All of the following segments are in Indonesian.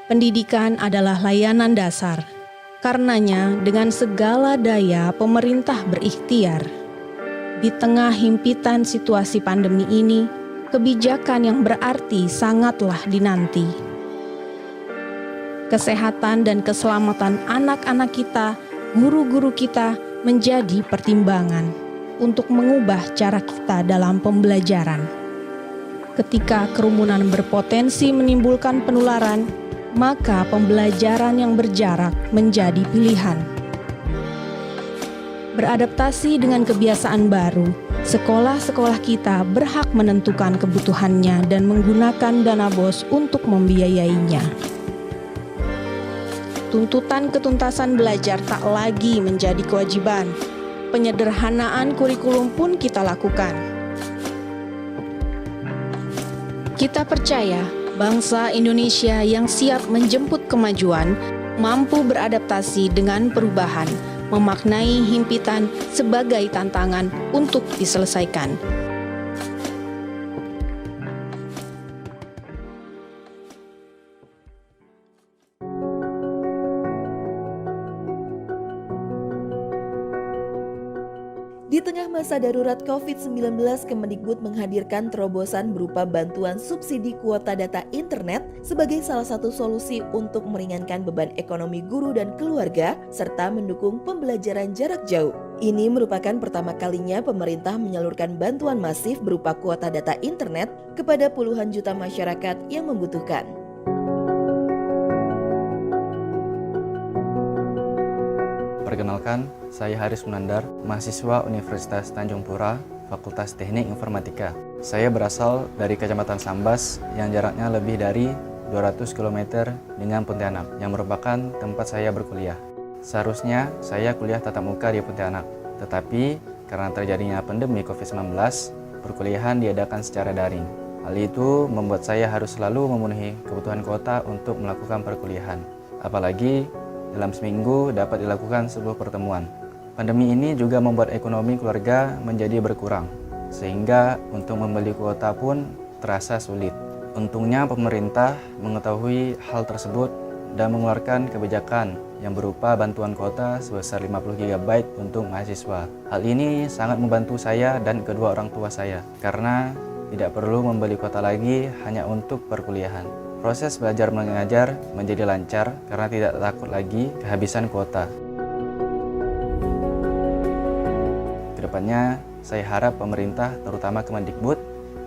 Pendidikan adalah layanan dasar. Karenanya, dengan segala daya pemerintah berikhtiar. Di tengah himpitan situasi pandemi ini, kebijakan yang berarti sangatlah dinanti. Kesehatan dan keselamatan anak-anak kita, guru-guru kita menjadi pertimbangan untuk mengubah cara kita dalam pembelajaran. Ketika kerumunan berpotensi menimbulkan penularan, maka pembelajaran yang berjarak menjadi pilihan. Beradaptasi dengan kebiasaan baru, sekolah-sekolah kita berhak menentukan kebutuhannya dan menggunakan dana BOS untuk membiayainya. Tuntutan ketuntasan belajar tak lagi menjadi kewajiban. Penyederhanaan kurikulum pun kita lakukan. Kita percaya bangsa Indonesia yang siap menjemput kemajuan, mampu beradaptasi dengan perubahan, memaknai himpitan sebagai tantangan untuk diselesaikan. Di tengah masa darurat COVID-19, Kemendikbud menghadirkan terobosan berupa bantuan subsidi kuota data internet sebagai salah satu solusi untuk meringankan beban ekonomi guru dan keluarga, serta mendukung pembelajaran jarak jauh. Ini merupakan pertama kalinya pemerintah menyalurkan bantuan masif berupa kuota data internet kepada puluhan juta masyarakat yang membutuhkan. Perkenalkan, saya Haris Munandar, mahasiswa Universitas Tanjung Pura, Fakultas Teknik Informatika. Saya berasal dari Kecamatan Sambas yang jaraknya lebih dari 200 km dengan Pontianak, yang merupakan tempat saya berkuliah. Seharusnya saya kuliah tatap muka di Pontianak, tetapi karena terjadinya pandemi COVID-19, perkuliahan diadakan secara daring. Hal itu membuat saya harus selalu memenuhi kebutuhan kuota untuk melakukan perkuliahan. Apalagi dalam seminggu dapat dilakukan 10 pertemuan. Pandemi ini juga membuat ekonomi keluarga menjadi berkurang, sehingga untuk membeli kuota pun terasa sulit. Untungnya pemerintah mengetahui hal tersebut dan mengeluarkan kebijakan yang berupa bantuan kuota sebesar 50 GB untuk mahasiswa. Hal ini sangat membantu saya dan kedua orang tua saya, karena tidak perlu membeli kuota lagi hanya untuk perkuliahan. Proses belajar mengajar menjadi lancar karena tidak takut lagi kehabisan kuota. Kedepannya, saya harap pemerintah, terutama Kemendikbud,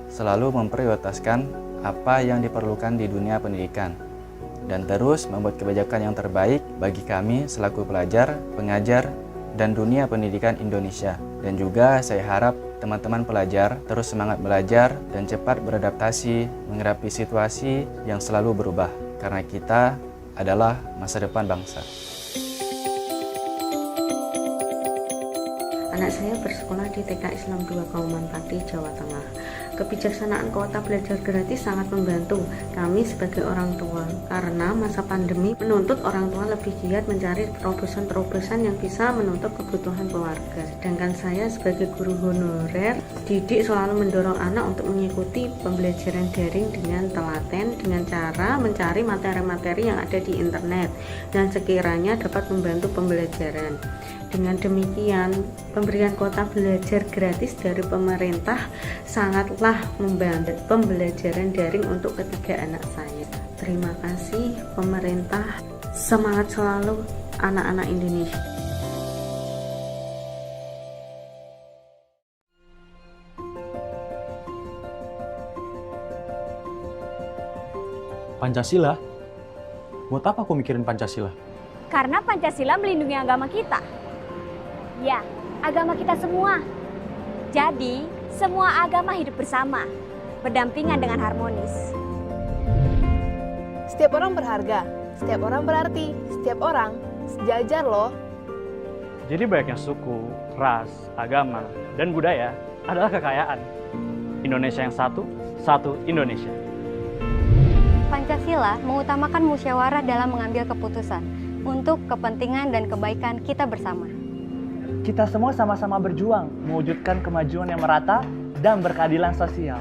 selalu memprioritaskan apa yang diperlukan di dunia pendidikan dan terus membuat kebijakan yang terbaik bagi kami selaku pelajar, pengajar, dan dunia pendidikan Indonesia. Dan juga saya harap teman-teman pelajar terus semangat belajar dan cepat beradaptasi menghadapi situasi yang selalu berubah, karena kita adalah masa depan bangsa. Anak saya bersekolah di TK Islam 2 Kauman Pati, Jawa Tengah. Kebijaksanaan kuota belajar gratis sangat membantu kami sebagai orang tua, karena masa pandemi menuntut orang tua lebih giat mencari terobosan-terobosan yang bisa menutup kebutuhan keluarga. Sedangkan saya sebagai guru honorer didik selalu mendorong anak untuk mengikuti pembelajaran daring dengan telaten, dengan cara mencari materi-materi yang ada di internet dan sekiranya dapat membantu pembelajaran. Dengan demikian, pemberian kuota belajar gratis dari pemerintah sangatlah membantu pembelajaran daring untuk ketiga anak saya. Terima kasih pemerintah, semangat selalu anak-anak Indonesia. Pancasila? Buat apa aku mikirin Pancasila? Karena Pancasila melindungi agama kita. Ya, agama kita semua. Jadi, semua agama hidup bersama, berdampingan dengan harmonis. Setiap orang berharga, setiap orang berarti, setiap orang sejajar loh. Jadi banyaknya suku, ras, agama, dan budaya adalah kekayaan. Indonesia yang satu, satu Indonesia. Pancasila mengutamakan musyawarah dalam mengambil keputusan untuk kepentingan dan kebaikan kita bersama. Kita semua sama-sama berjuang mewujudkan kemajuan yang merata dan berkeadilan sosial.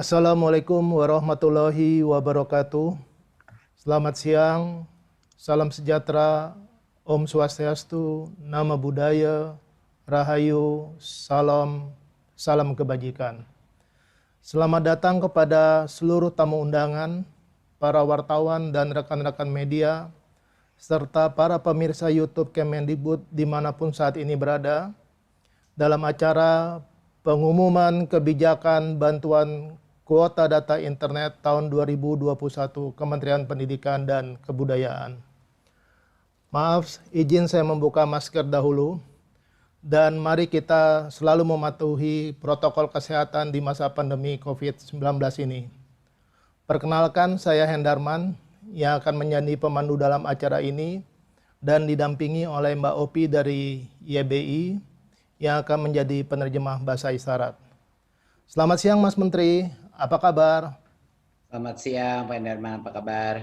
Assalamualaikum warahmatullahi wabarakatuh. Selamat siang, salam sejahtera, Om Swastiastu, Nama Budaya, Rahayu, salam kebajikan. Selamat datang kepada seluruh tamu undangan, para wartawan dan rekan-rekan media, serta para pemirsa YouTube Kemendikbud dimanapun saat ini berada, dalam acara pengumuman kebijakan bantuan kuota data internet tahun 2021 Kementerian Pendidikan dan Kebudayaan. Maaf, izin saya membuka masker dahulu, dan mari kita selalu mematuhi protokol kesehatan di masa pandemi COVID-19 ini. Perkenalkan, saya Hendarman yang akan menjadi pemandu dalam acara ini dan didampingi oleh Mbak Opi dari YBI yang akan menjadi penerjemah bahasa isyarat. Selamat siang Mas Menteri, apa kabar? Selamat siang Pak Hendarman, apa kabar?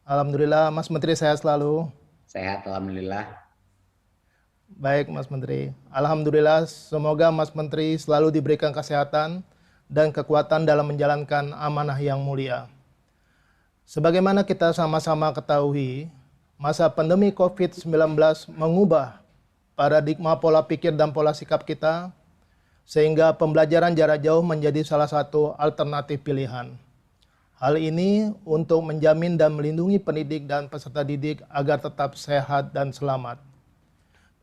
Alhamdulillah, Mas Menteri sehat selalu. Sehat, alhamdulillah. Baik Mas Menteri, alhamdulillah semoga Mas Menteri selalu diberikan kesehatan dan kekuatan dalam menjalankan amanah yang mulia. Sebagaimana kita sama-sama ketahui, masa pandemi COVID-19 mengubah paradigma pola pikir dan pola sikap kita, sehingga pembelajaran jarak jauh menjadi salah satu alternatif pilihan. Hal ini untuk menjamin dan melindungi pendidik dan peserta didik agar tetap sehat dan selamat.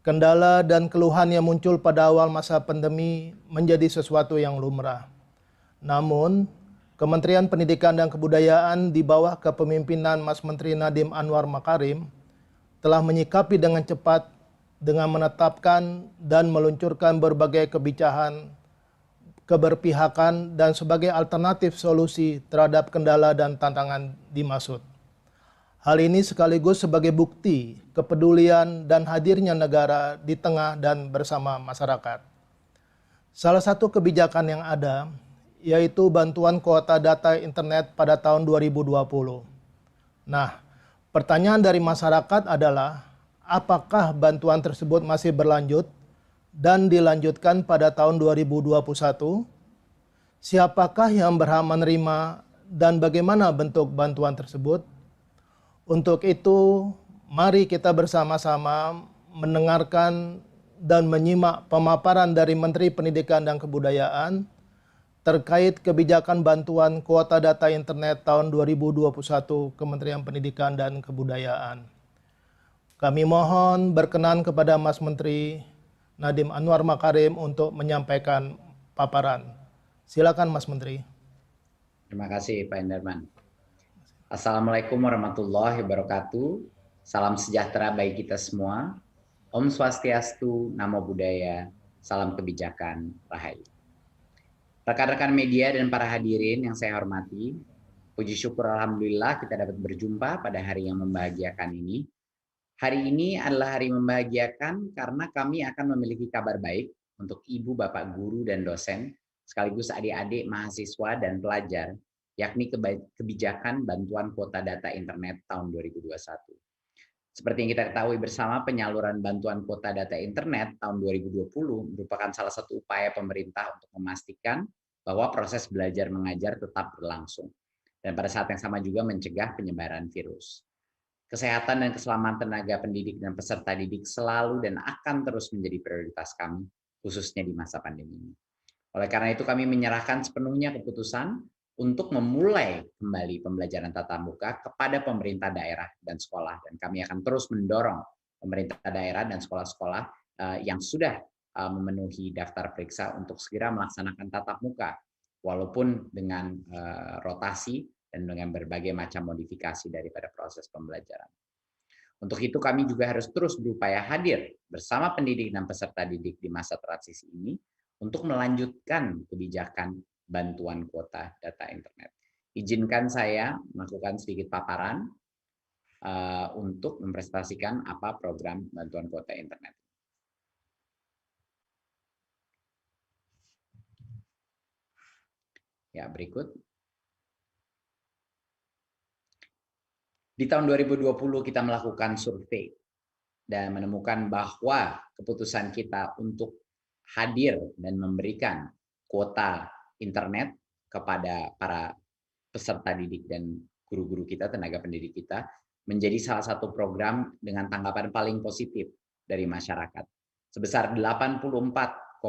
Kendala dan keluhan yang muncul pada awal masa pandemi menjadi sesuatu yang lumrah. Namun, Kementerian Pendidikan dan Kebudayaan di bawah kepemimpinan Mas Menteri Nadiem Anwar Makarim telah menyikapi dengan cepat dengan menetapkan dan meluncurkan berbagai kebijakan keberpihakan dan sebagai alternatif solusi terhadap kendala dan tantangan dimaksud. Hal ini sekaligus sebagai bukti kepedulian dan hadirnya negara di tengah dan bersama masyarakat. Salah satu kebijakan yang ada yaitu bantuan kuota data internet pada tahun 2020. Nah, pertanyaan dari masyarakat adalah apakah bantuan tersebut masih berlanjut dan dilanjutkan pada tahun 2021? Siapakah yang berhak menerima dan bagaimana bentuk bantuan tersebut? Untuk itu, mari kita bersama-sama mendengarkan dan menyimak pemaparan dari Menteri Pendidikan dan Kebudayaan terkait kebijakan bantuan kuota data internet tahun 2021 Kementerian Pendidikan dan Kebudayaan. Kami mohon berkenan kepada Mas Menteri Nadiem Anwar Makarim untuk menyampaikan paparan. Silakan Mas Menteri. Terima kasih Pak Hendarman. Assalamualaikum warahmatullahi wabarakatuh. Salam sejahtera bagi kita semua. Om Swastiastu, Namo Buddhaya, salam kebijakan, Rahayu. Rekan-rekan media dan para hadirin yang saya hormati, puji syukur alhamdulillah kita dapat berjumpa pada hari yang membahagiakan ini. Hari ini adalah hari membahagiakan karena kami akan memiliki kabar baik untuk ibu, bapak guru, dan dosen, sekaligus adik-adik, mahasiswa, dan pelajar, yakni kebijakan bantuan kuota data internet tahun 2021. Seperti yang kita ketahui bersama, penyaluran bantuan kuota data internet tahun 2020 merupakan salah satu upaya pemerintah untuk memastikan bahwa proses belajar mengajar tetap berlangsung, dan pada saat yang sama juga mencegah penyebaran virus. Kesehatan dan keselamatan tenaga pendidik dan peserta didik selalu dan akan terus menjadi prioritas kami, khususnya di masa pandemi ini. Oleh karena itu kami menyerahkan sepenuhnya keputusan untuk memulai kembali pembelajaran tatap muka kepada pemerintah daerah dan sekolah. Dan kami akan terus mendorong pemerintah daerah dan sekolah-sekolah yang sudah memenuhi daftar periksa untuk segera melaksanakan tatap muka, walaupun dengan rotasi dan dengan berbagai macam modifikasi daripada proses pembelajaran. Untuk itu kami juga harus terus berupaya hadir bersama pendidik dan peserta didik di masa transisi ini untuk melanjutkan kebijakan bantuan kuota data internet. Izinkan saya melakukan sedikit paparan untuk mempresentasikan apa program bantuan kuota internet. Ya, berikut. Di tahun 2020 kita melakukan survei dan menemukan bahwa keputusan kita untuk hadir dan memberikan kuota internet kepada para peserta didik dan guru-guru kita, tenaga pendidik kita, menjadi salah satu program dengan tanggapan paling positif dari masyarakat. Sebesar 84,7%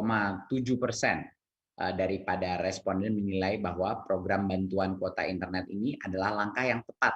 daripada responden menilai bahwa program bantuan kuota internet ini adalah langkah yang tepat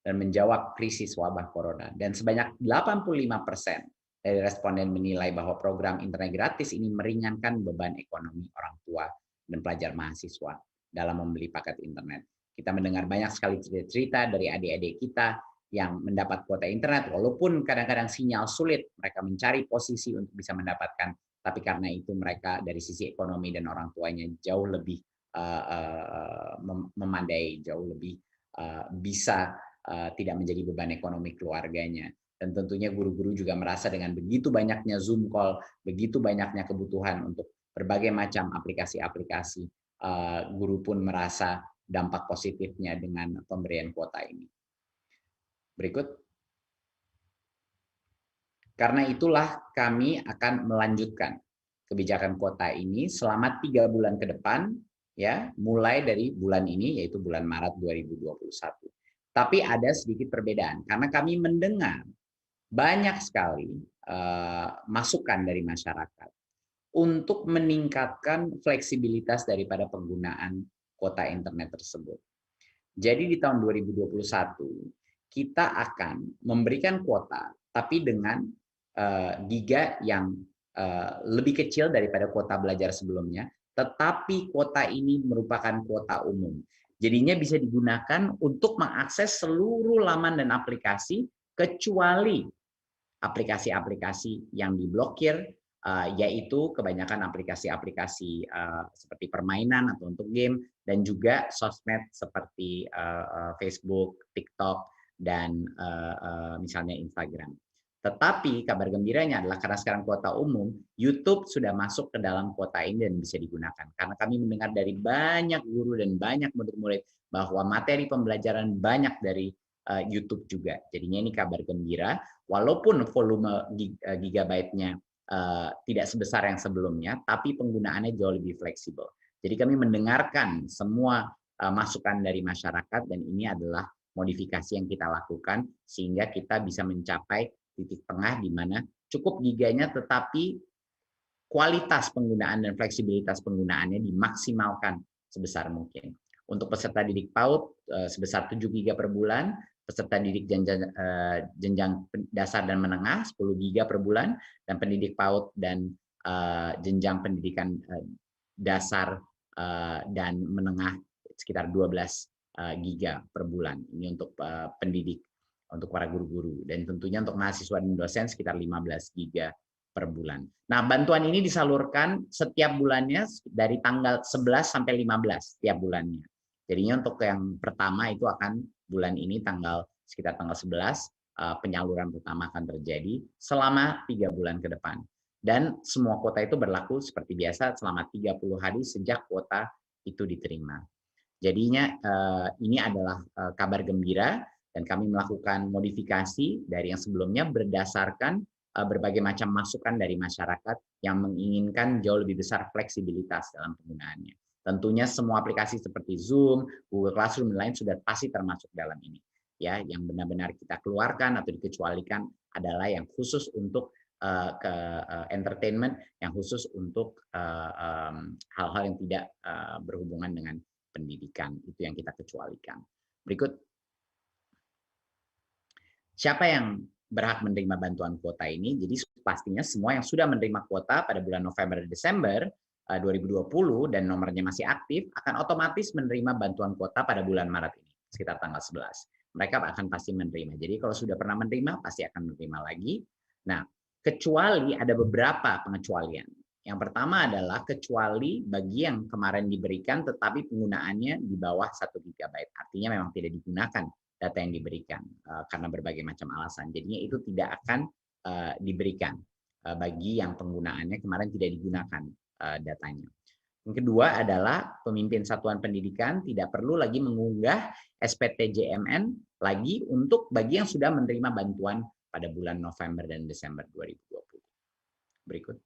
dan menjawab krisis wabah corona. Dan sebanyak 85% dari responden menilai bahwa program internet gratis ini meringankan beban ekonomi orang tua dan pelajar mahasiswa dalam membeli paket internet. Kita mendengar banyak sekali cerita-cerita dari adik-adik kita yang mendapat kuota internet, walaupun kadang-kadang sinyal sulit, mereka mencari posisi untuk bisa mendapatkan, tapi karena itu mereka dari sisi ekonomi dan orang tuanya jauh lebih memandai, jauh lebih bisa tidak menjadi beban ekonomi keluarganya. Dan tentunya guru-guru juga merasa dengan begitu banyaknya Zoom call, begitu banyaknya kebutuhan untuk berbagai macam aplikasi-aplikasi, guru pun merasa dampak positifnya dengan pemberian kuota ini. Berikut. Karena itulah kami akan melanjutkan kebijakan kuota ini selama 3 bulan ke depan, ya, mulai dari bulan ini, yaitu bulan Maret 2021. Tapi ada sedikit perbedaan, karena kami mendengar banyak sekali masukan dari masyarakat untuk meningkatkan fleksibilitas daripada penggunaan kuota internet tersebut. Jadi di tahun 2021, kita akan memberikan kuota, tapi dengan giga yang lebih kecil daripada kuota belajar sebelumnya, tetapi kuota ini merupakan kuota umum. Jadinya bisa digunakan untuk mengakses seluruh laman dan aplikasi, kecuali aplikasi-aplikasi yang diblokir, yaitu kebanyakan aplikasi-aplikasi seperti permainan atau untuk game, dan juga sosmed seperti Facebook, TikTok, dan misalnya Instagram. Tetapi kabar gembiranya adalah karena sekarang kuota umum, YouTube sudah masuk ke dalam kuota ini dan bisa digunakan. Karena kami mendengar dari banyak guru dan banyak murid-murid bahwa materi pembelajaran banyak dari YouTube juga. Jadinya ini kabar gembira, walaupun volume gigabyte-nya tidak sebesar yang sebelumnya, tapi penggunaannya jauh lebih fleksibel. Jadi kami mendengarkan semua masukan dari masyarakat, dan ini adalah modifikasi yang kita lakukan sehingga kita bisa mencapai titik tengah di mana cukup giganya tetapi kualitas penggunaan dan fleksibilitas penggunaannya dimaksimalkan sebesar mungkin. Untuk peserta didik PAUD sebesar 7 giga per bulan, peserta didik jenjang dasar dan menengah 10 giga per bulan, dan pendidik PAUD dan jenjang pendidikan dasar dan menengah sekitar 12 giga per bulan. Ini untuk pendidik, untuk para guru-guru, dan tentunya untuk mahasiswa dan dosen sekitar 15 giga per bulan. Nah, bantuan ini disalurkan setiap bulannya dari tanggal 11 sampai 15 setiap bulannya. Jadinya untuk yang pertama itu akan bulan ini sekitar tanggal 11 penyaluran pertama akan terjadi selama 3 bulan ke depan. Dan semua kuota itu berlaku seperti biasa selama 30 hari sejak kuota itu diterima. Jadinya ini adalah kabar gembira, dan kami melakukan modifikasi dari yang sebelumnya berdasarkan berbagai macam masukan dari masyarakat yang menginginkan jauh lebih besar fleksibilitas dalam penggunaannya. Tentunya semua aplikasi seperti Zoom, Google Classroom, dan lain sudah pasti termasuk dalam ini. Ya, yang benar-benar kita keluarkan atau dikecualikan adalah yang khusus untuk entertainment, yang khusus untuk hal-hal yang tidak berhubungan dengan pendidikan, itu yang kita kecualikan. Berikut. Siapa yang berhak menerima bantuan kuota ini? Jadi pastinya semua yang sudah menerima kuota pada bulan November dan Desember 2020 dan nomornya masih aktif akan otomatis menerima bantuan kuota pada bulan Maret ini, sekitar tanggal 11. Mereka akan pasti menerima. Jadi kalau sudah pernah menerima, pasti akan menerima lagi. Nah, kecuali ada beberapa pengecualian. Yang pertama adalah kecuali bagi yang kemarin diberikan tetapi penggunaannya di bawah 1 GB. Artinya memang tidak digunakan data yang diberikan karena berbagai macam alasan. Jadinya itu tidak akan diberikan bagi yang penggunaannya kemarin tidak digunakan datanya. Yang kedua adalah pemimpin satuan pendidikan tidak perlu lagi mengunggah SPTJMN lagi untuk bagi yang sudah menerima bantuan pada bulan November dan Desember 2020. Berikut.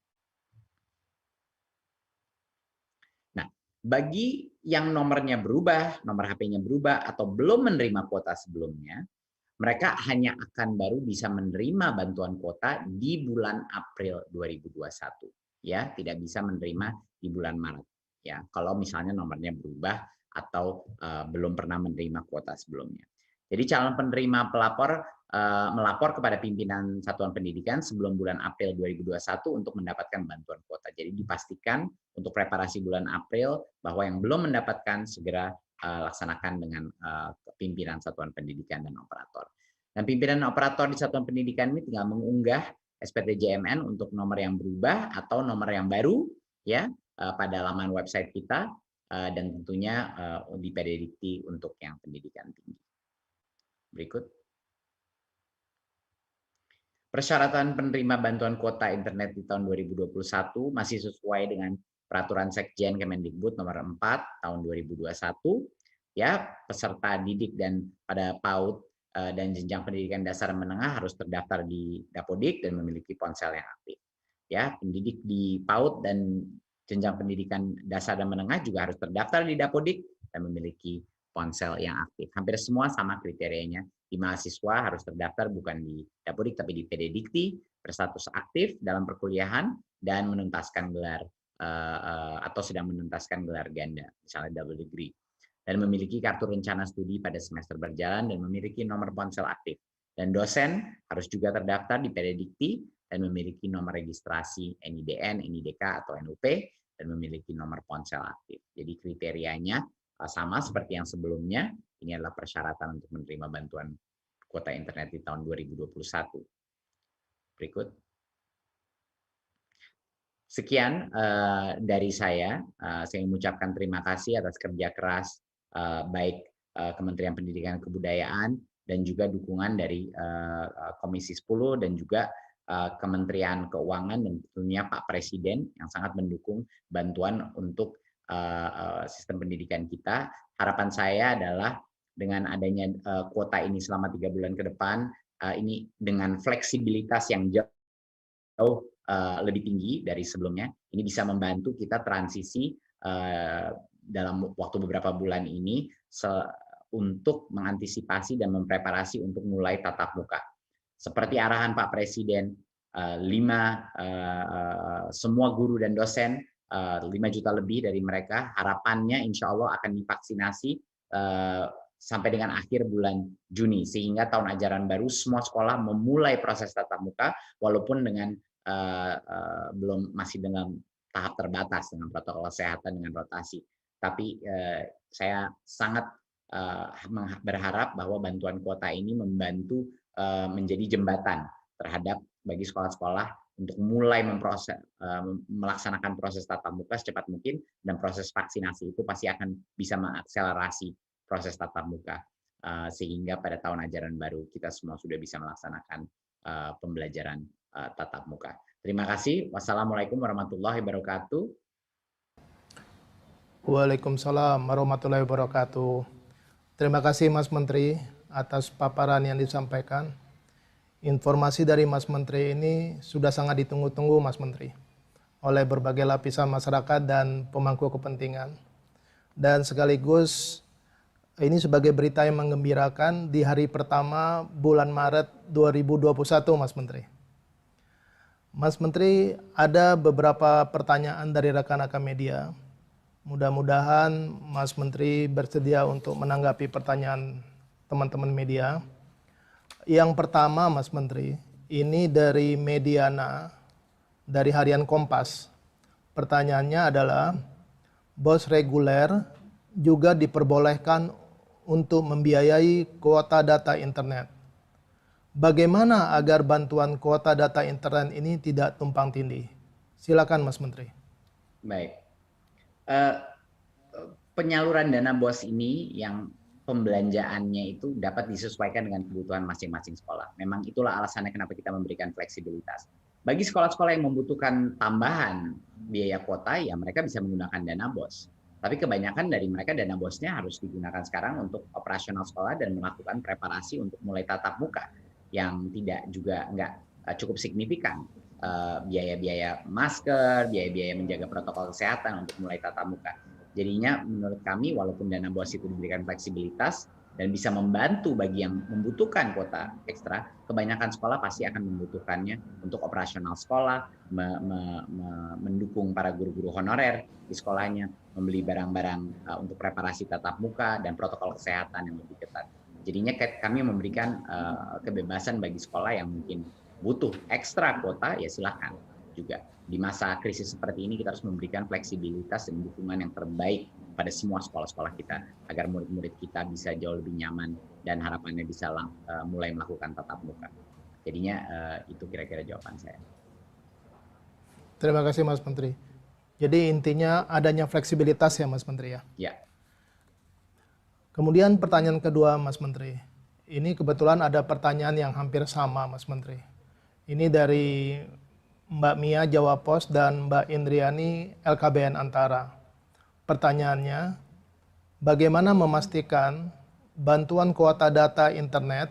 Nah, Bagi yang nomornya berubah, nomor HP-nya berubah, atau belum menerima kuota sebelumnya, mereka hanya akan baru bisa menerima bantuan kuota di bulan April 2021. Ya, tidak bisa menerima di bulan Maret. Ya, kalau misalnya nomornya berubah atau belum pernah menerima kuota sebelumnya. Jadi calon penerima pelapor melapor kepada pimpinan satuan pendidikan sebelum bulan April 2021 untuk mendapatkan bantuan kuota. Jadi dipastikan untuk preparasi bulan April bahwa yang belum mendapatkan segera laksanakan dengan pimpinan satuan pendidikan dan operator. Dan pimpinan operator di satuan pendidikan ini tinggal mengunggah SPTJMN untuk nomor yang berubah atau nomor yang baru ya pada laman website kita dan tentunya di PDDikti untuk yang pendidikan tinggi. Berikut. Persyaratan penerima bantuan kuota internet di tahun 2021 masih sesuai dengan Peraturan Sekjen Kemendikbud nomor 4 tahun 2021. Ya, peserta didik dan pada PAUD dan jenjang pendidikan dasar menengah harus terdaftar di Dapodik dan memiliki ponsel yang aktif. Ya, pendidik di PAUD dan jenjang pendidikan dasar dan menengah juga harus terdaftar di Dapodik dan memiliki ponsel yang aktif. Hampir semua sama kriterianya. Di mahasiswa harus terdaftar bukan di Dapodik tapi di PDDikti, berstatus aktif dalam perkuliahan dan menuntaskan gelar atau sedang menuntaskan gelar ganda, misalnya double degree, dan memiliki kartu rencana studi pada semester berjalan dan memiliki nomor ponsel aktif. Dan dosen harus juga terdaftar di PDDikti dan memiliki nomor registrasi NIDN, NIDK atau NUP dan memiliki nomor ponsel aktif. Jadi kriterianya sama seperti yang sebelumnya. Ini adalah persyaratan untuk menerima bantuan kuota internet di tahun 2021. Berikut. Sekian dari saya. Saya mengucapkan terima kasih atas kerja keras baik Kementerian Pendidikan dan Kebudayaan dan juga dukungan dari Komisi 10 dan juga Kementerian Keuangan dan tentunya Pak Presiden yang sangat mendukung bantuan untuk sistem pendidikan kita. Harapan saya adalah dengan adanya kuota ini selama 3 bulan ke depan, ini dengan fleksibilitas yang jauh lebih tinggi dari sebelumnya, ini bisa membantu kita transisi dalam waktu beberapa bulan ini untuk mengantisipasi dan mempreparasi untuk mulai tatap muka. Seperti arahan Pak Presiden, semua guru dan dosen, 5 juta lebih dari mereka, harapannya insya Allah akan divaksinasi sampai dengan akhir bulan Juni, sehingga tahun ajaran baru semua sekolah memulai proses tatap muka, walaupun dengan masih dengan tahap terbatas dengan protokol kesehatan dengan rotasi. Tapi saya sangat berharap bahwa bantuan kuota ini membantu menjadi jembatan terhadap bagi sekolah-sekolah untuk mulai melaksanakan proses tatap muka secepat mungkin, dan proses vaksinasi itu pasti akan bisa mengakselerasi proses tatap muka sehingga pada tahun ajaran baru kita semua sudah bisa melaksanakan pembelajaran tatap muka. Terima kasih. Wassalamualaikum warahmatullahi wabarakatuh. Waalaikumsalam warahmatullahi wabarakatuh. Terima kasih Mas Menteri atas paparan yang disampaikan. Informasi dari Mas Menteri ini sudah sangat ditunggu-tunggu Mas Menteri oleh berbagai lapisan masyarakat dan pemangku kepentingan. Dan sekaligus ini sebagai berita yang menggembirakan di hari pertama bulan Maret 2021 Mas Menteri. Mas Menteri, ada beberapa pertanyaan dari rekan-rekan media. Mudah-mudahan Mas Menteri bersedia untuk menanggapi pertanyaan teman-teman media. Yang pertama Mas Menteri, ini dari Mediana, dari harian Kompas. Pertanyaannya adalah, bos reguler juga diperbolehkan untuk membiayai kuota data internet. Bagaimana agar bantuan kuota data internet ini tidak tumpang tindih? Silakan Mas Menteri. Baik. Penyaluran dana BOS ini yang pembelanjaannya itu dapat disesuaikan dengan kebutuhan masing-masing sekolah. Memang itulah alasannya kenapa kita memberikan fleksibilitas. Bagi sekolah-sekolah yang membutuhkan tambahan biaya kuota, ya mereka bisa menggunakan dana BOS. Tapi kebanyakan dari mereka dana BOS-nya harus digunakan sekarang untuk operasional sekolah dan melakukan preparasi untuk mulai tatap muka yang nggak cukup signifikan. Biaya-biaya masker, biaya-biaya menjaga protokol kesehatan untuk mulai tatap muka. Jadinya menurut kami walaupun dana BOS itu diberikan fleksibilitas dan bisa membantu bagi yang membutuhkan kuota ekstra, kebanyakan sekolah pasti akan membutuhkannya untuk operasional sekolah, mendukung para guru-guru honorer di sekolahnya, membeli barang-barang untuk preparasi tatap muka dan protokol kesehatan yang lebih ketat. Jadinya kami memberikan kebebasan bagi sekolah yang mungkin butuh ekstra kuota, ya silakan juga. Di masa krisis seperti ini kita harus memberikan fleksibilitas dan dukungan yang terbaik pada semua sekolah-sekolah kita agar murid-murid kita bisa jauh lebih nyaman dan harapannya bisa mulai melakukan tatap muka. Jadinya itu kira-kira jawaban saya. Terima kasih Mas Menteri. Jadi intinya adanya fleksibilitas ya Mas Menteri ya? Ya. Kemudian pertanyaan kedua Mas Menteri. Ini kebetulan ada pertanyaan yang hampir sama Mas Menteri. Ini dari Mbak Mia Jawa Pos dan Mbak Indriani LKBN Antara. Pertanyaannya, bagaimana memastikan bantuan kuota data internet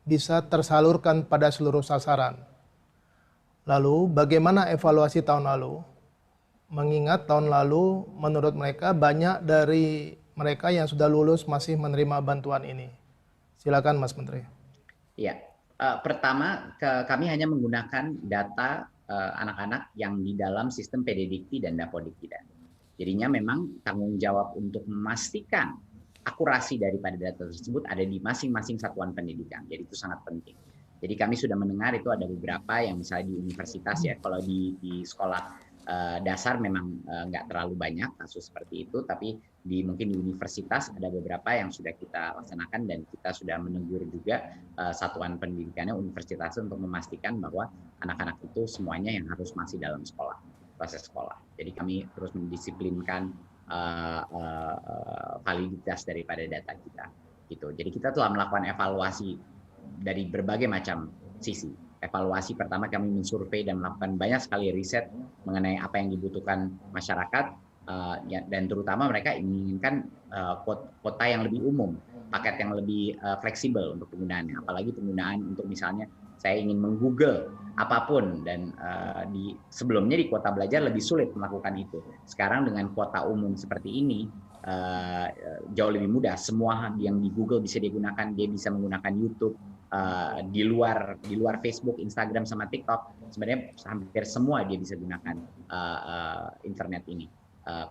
bisa tersalurkan pada seluruh sasaran? Lalu, bagaimana evaluasi tahun lalu? Mengingat tahun lalu menurut mereka banyak dari mereka yang sudah lulus masih menerima bantuan ini. Silakan Mas Menteri. Ya, pertama kami hanya menggunakan data anak-anak yang di dalam sistem PDDikti dan Dapodikti. Jadinya memang tanggung jawab untuk memastikan akurasi daripada data tersebut ada di masing-masing satuan pendidikan. Jadi itu sangat penting. Jadi kami sudah mendengar itu ada beberapa yang misalnya di universitas ya, kalau di sekolah dasar memang nggak terlalu banyak kasus seperti itu, tapi mungkin di universitas ada beberapa yang sudah kita laksanakan dan kita sudah menegur juga satuan pendidikannya universitas untuk memastikan bahwa anak-anak itu semuanya yang harus masih dalam sekolah, proses sekolah. Jadi kami terus mendisiplinkan validitas daripada data kita. Gitu. Jadi kita telah melakukan evaluasi dari berbagai macam sisi. Evaluasi pertama kami mensurvei dan melakukan banyak sekali riset mengenai apa yang dibutuhkan masyarakat dan terutama mereka menginginkan kuota yang lebih umum, paket yang lebih fleksibel untuk penggunaannya. Apalagi penggunaan untuk misalnya saya ingin menggoogle apapun dan sebelumnya di kuota belajar lebih sulit melakukan itu. Sekarang dengan kuota umum seperti ini jauh lebih mudah. Semua yang di Google bisa digunakan, dia bisa menggunakan YouTube. Di luar Facebook, Instagram, sama TikTok, sebenarnya hampir semua dia bisa gunakan internet ini,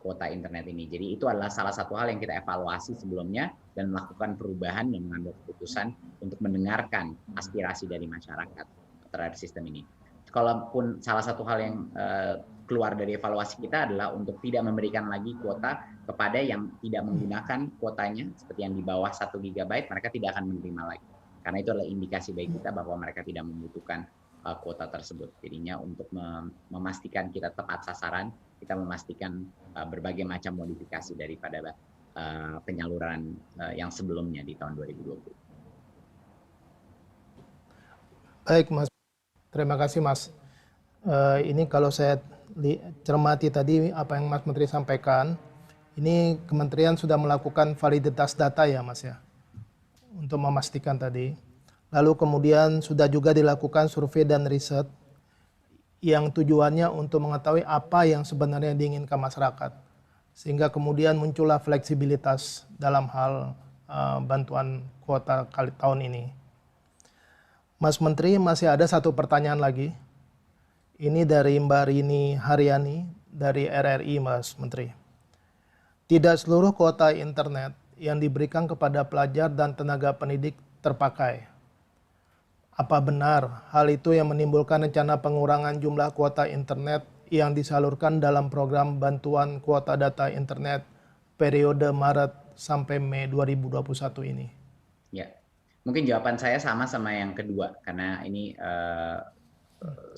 kuota internet ini. Jadi itu adalah salah satu hal yang kita evaluasi sebelumnya dan melakukan perubahan dan mengambil keputusan untuk mendengarkan aspirasi dari masyarakat terhadap sistem ini. Kalaupun salah satu hal yang keluar dari evaluasi kita adalah untuk tidak memberikan lagi kuota kepada yang tidak menggunakan kuotanya, seperti yang di bawah 1 GB, mereka tidak akan menerima lagi. Karena itu adalah indikasi bagi kita bahwa mereka tidak membutuhkan kuota tersebut. Jadinya untuk memastikan kita tepat sasaran, kita memastikan berbagai macam modifikasi daripada penyaluran yang sebelumnya di tahun 2020. Baik Mas, terima kasih Mas. Ini kalau saya cermati tadi apa yang Mas Menteri sampaikan, ini kementerian sudah melakukan validitas data ya Mas ya, untuk memastikan tadi. Lalu kemudian sudah juga dilakukan survei dan riset yang tujuannya untuk mengetahui apa yang sebenarnya diinginkan masyarakat. Sehingga kemudian muncullah fleksibilitas dalam hal bantuan kuota kali tahun ini. Mas Menteri, masih ada satu pertanyaan lagi. Ini dari Mbak Rini Haryani dari RRI Mas Menteri. Tidak seluruh kuota internet yang diberikan kepada pelajar dan tenaga pendidik terpakai. Apa benar hal itu yang menimbulkan rencana pengurangan jumlah kuota internet yang disalurkan dalam program bantuan kuota data internet periode Maret sampai Mei 2021 ini? Ya, mungkin jawaban saya sama yang kedua, karena ini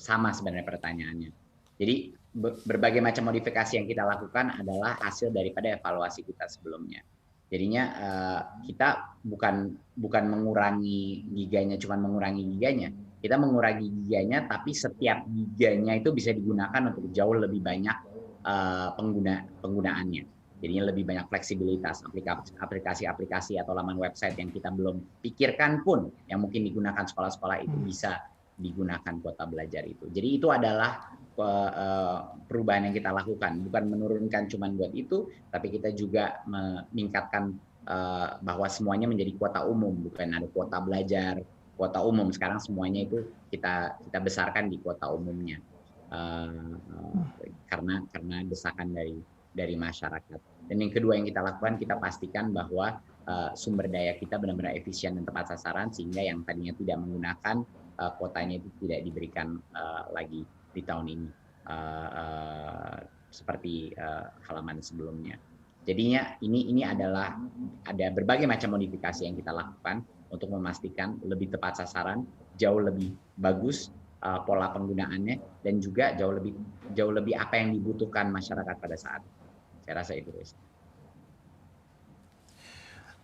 sama sebenarnya pertanyaannya. Jadi berbagai macam modifikasi yang kita lakukan adalah hasil daripada evaluasi kita sebelumnya. Jadinya kita bukan mengurangi giganya, cuma mengurangi giganya. Kita mengurangi giganya, tapi setiap giganya itu bisa digunakan untuk jauh lebih banyak penggunaannya. Jadinya lebih banyak fleksibilitas, aplikasi-aplikasi atau laman website yang kita belum pikirkan pun, yang mungkin digunakan sekolah-sekolah itu bisa digunakan kuota belajar itu. Jadi itu adalah perubahan yang kita lakukan, bukan menurunkan cuman buat itu, tapi kita juga meningkatkan bahwa semuanya menjadi kuota umum, bukan ada kuota belajar, kuota umum. Sekarang semuanya itu kita besarkan di kuota umumnya, karena desakan dari masyarakat. Dan yang kedua yang kita lakukan, kita pastikan bahwa sumber daya kita benar-benar efisien dan tepat sasaran, sehingga yang tadinya tidak menggunakan kuotanya itu tidak diberikan lagi di tahun ini, seperti halaman sebelumnya. Jadinya ini adalah ada berbagai macam modifikasi yang kita lakukan untuk memastikan lebih tepat sasaran, jauh lebih bagus pola penggunaannya, dan juga jauh lebih apa yang dibutuhkan masyarakat pada saat. Saya rasa itu.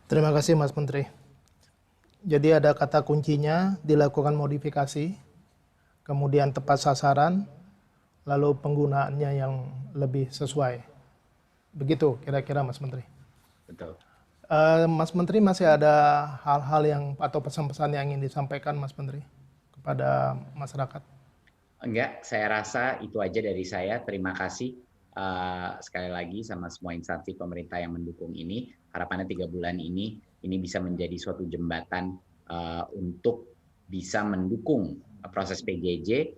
Terima kasih Mas Menteri. Jadi ada kata kuncinya dilakukan modifikasi, kemudian tepat sasaran, lalu penggunaannya yang lebih sesuai. Begitu kira-kira Mas Menteri. Betul. Mas Menteri, masih ada hal-hal yang atau pesan-pesan yang ingin disampaikan Mas Menteri kepada masyarakat? Enggak, saya rasa itu aja dari saya. Terima kasih sekali lagi sama semua instansi pemerintah yang mendukung ini. Harapannya 3 bulan ini bisa menjadi suatu jembatan untuk bisa mendukung proses PJJ.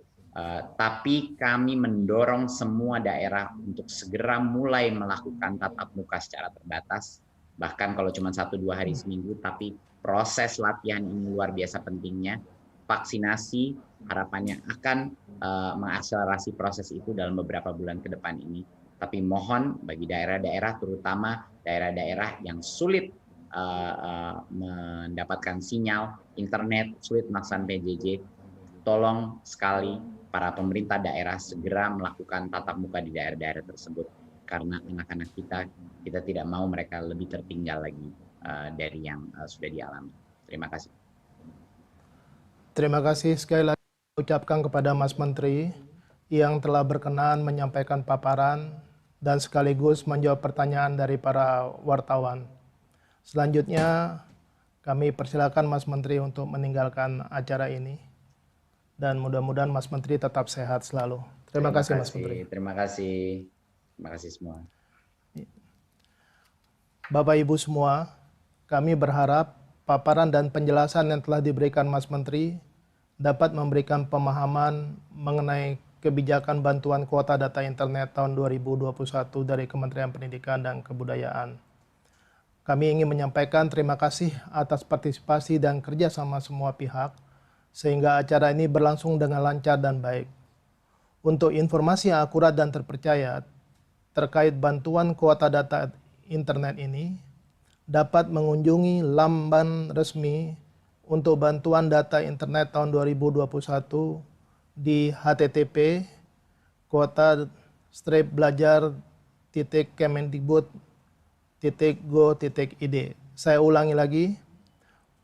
Tapi kami mendorong semua daerah untuk segera mulai melakukan tatap muka secara terbatas. Bahkan kalau cuma 1-2 hari seminggu, tapi proses latihan ini luar biasa pentingnya. Vaksinasi harapannya akan mengakselerasi proses itu dalam beberapa bulan ke depan ini. Tapi mohon bagi daerah-daerah, terutama daerah-daerah yang sulit mendapatkan sinyal internet, sulit melaksanakan PJJ, tolong sekali para pemerintah daerah segera melakukan tatap muka di daerah-daerah tersebut, karena anak-anak kita tidak mau mereka lebih tertinggal lagi dari yang sudah dialami. Terima kasih. Terima kasih sekali lagi ucapkan kepada Mas Menteri yang telah berkenan menyampaikan paparan dan sekaligus menjawab pertanyaan dari para wartawan. Selanjutnya kami persilakan Mas Menteri untuk meninggalkan acara ini. Dan mudah-mudahan Mas Menteri tetap sehat selalu. Terima kasih Mas Menteri. Terima kasih. Terima kasih semua. Bapak Ibu semua, kami berharap paparan dan penjelasan yang telah diberikan Mas Menteri dapat memberikan pemahaman mengenai kebijakan bantuan kuota data internet tahun 2021 dari Kementerian Pendidikan dan Kebudayaan. Kami ingin menyampaikan terima kasih atas partisipasi dan kerjasama semua pihak, sehingga acara ini berlangsung dengan lancar dan baik. Untuk informasi yang akurat dan terpercaya terkait bantuan kuota data internet ini, dapat mengunjungi laman resmi untuk bantuan data internet tahun 2021 di http://kuota-belajar.kemendikbud.go.id. Saya ulangi lagi,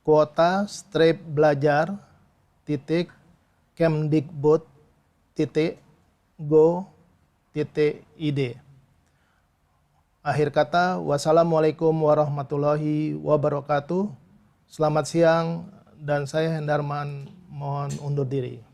kuota-belajar.kemdikbud.go.id. Akhir kata, wassalamualaikum warahmatullahi wabarakatuh. Selamat siang, dan saya Hendarman mohon undur diri.